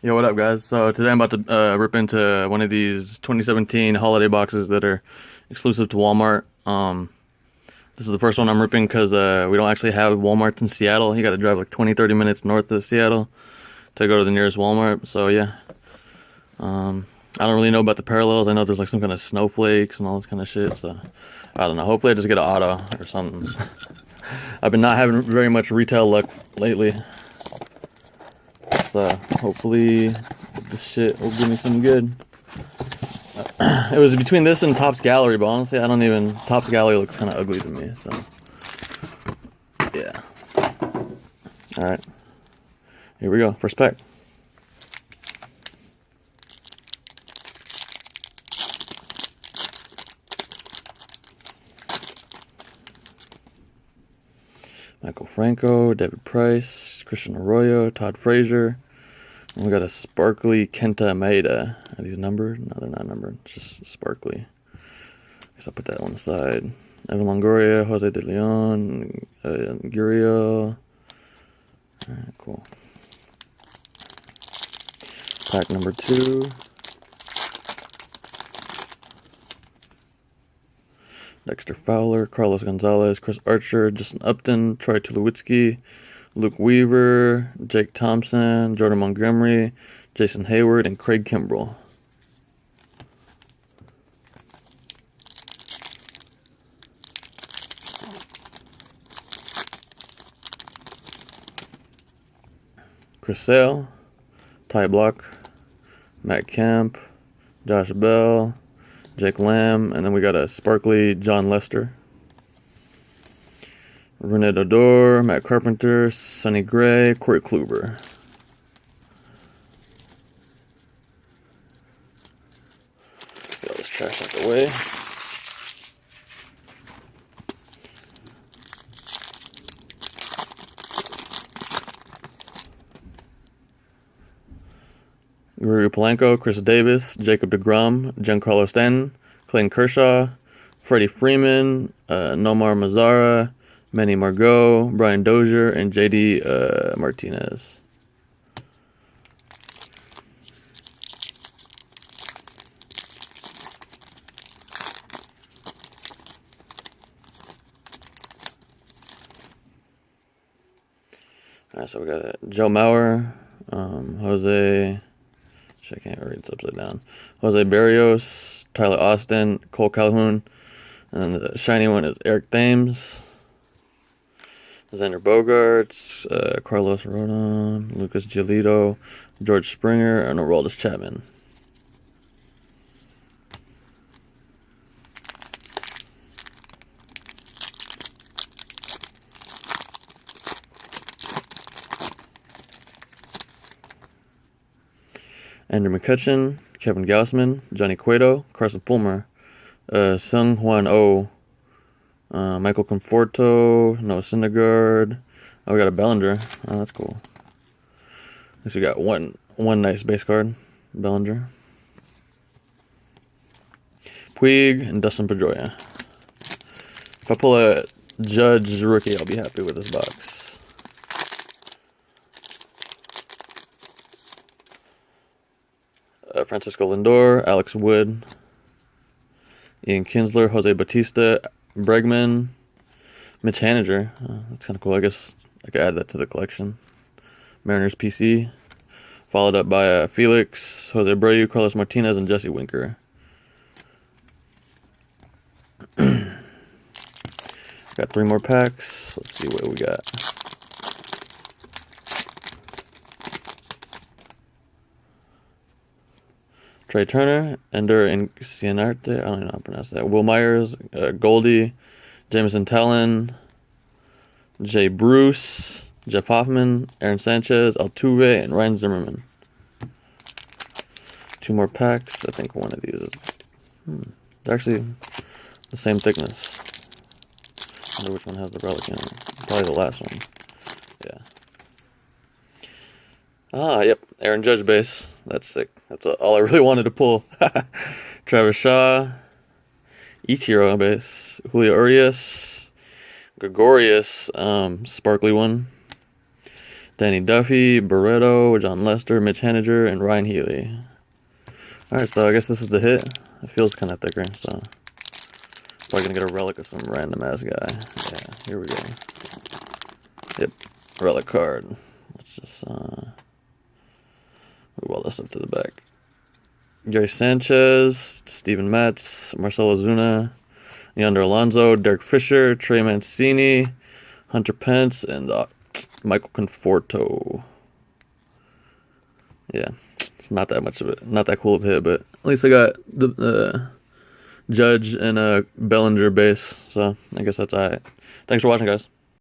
Yo, what up, guys? So today I'm about to rip into one of these 2017 holiday boxes that are exclusive to Walmart. This is the first one I'm ripping because we don't actually have Walmarts in Seattle. You got to drive like 20, 30 minutes north of Seattle to go to the nearest Walmart. So yeah, I don't really know about the parallels. I know there's like some kind of snowflakes and all this kind of shit. So I don't know. Hopefully I just get an auto or something. I've been not having very much retail luck lately. So hopefully this shit will give me some good. It was between this and Topps Gallery, but honestly, I don't even. Topps Gallery looks kind of ugly to me, so. Yeah. Alright. Here we go. First pack. Michael Franco, David Price, Christian Arroyo, Todd Frazier. And we got a sparkly Kenta Maeda. Are these numbered? No, they're not numbered. It's just sparkly. Guess I'll put that one aside. Evan Longoria, Jose De Leon, Gurriel. Alright, cool. Pack number 2. Dexter Fowler, Carlos Gonzalez, Chris Archer, Justin Upton, Troy Tulowitzki, Luke Weaver, Jake Thompson, Jordan Montgomery, Jason Hayward, and Craig Kimbrell. Chris Sale, Ty Block, Matt Kemp, Josh Bell, Jake Lamb, and then we got a sparkly John Lester. René Odor, Matt Carpenter, Sonny Gray, Corey Kluber. Get all this trash out the way. Guru Polanco, Chris Davis, Jacob DeGrom, Giancarlo Stanton, Clayton Kershaw, Freddie Freeman, Nomar Mazara, Manny Margot, Brian Dozier, and JD Martinez. Alright, so we got Joe Mauer, Jose. I can't read this upside down. Jose Barrios, Tyler Austin, Cole Calhoun, and then the shiny one is Eric Thames, Xander Bogaerts, Carlos Rodon, Lucas Giolito, George Springer, and Aroldis Chapman. Andrew McCutchen, Kevin Gausman, Johnny Cueto, Carson Fulmer, Sung Hwan Oh, Michael Conforto, Noah Syndergaard. Oh, we got a Bellinger. Oh, that's cool. At least we got one nice base card, Bellinger. Puig and Dustin Pedroia. If I pull a Judge rookie, I'll be happy with this box. Francisco Lindor, Alex Wood, Ian Kinsler, Jose Bautista, Bregman, Mitch Haniger. That's kind of cool. I guess I could add that to the collection. Mariners PC. Followed up by Felix, Jose Abreu, Carlos Martinez, and Jesse Winker. Got 3 more packs. Let's see what we got. Trey Turner, Ender Inciarte, I don't even know how to pronounce that. Will Myers, Goldie, Jameson Talon, Jay Bruce, Jeff Hoffman, Aaron Sanchez, Altuve, and Ryan Zimmerman. 2 more packs. I think one of these is... They're actually the same thickness. I wonder which one has the relic in it. Probably the last one. Yeah. Ah, yep. Aaron Judge base. That's sick. That's all I really wanted to pull. Travis Shaw. Ichiro base. Julio Urias. Gregorius. Sparkly one. Danny Duffy, Barreto, John Lester, Mitch Haniger, and Ryan Healy. Alright, so I guess this is the hit. It feels kind of thicker, so probably gonna get a relic of some random ass guy. Yeah, here we go. Yep, relic card. Let's just move all this up to the back. Gary Sanchez, Steven Matz, Marcelo Zuna, Yonder Alonso, Derek Fisher, Trey Mancini, Hunter Pence, and Michael Conforto. Yeah, it's not that much of it. Not that cool of a hit, but at least I got the Judge and a Bellinger base, so I guess that's alright. Thanks for watching, guys.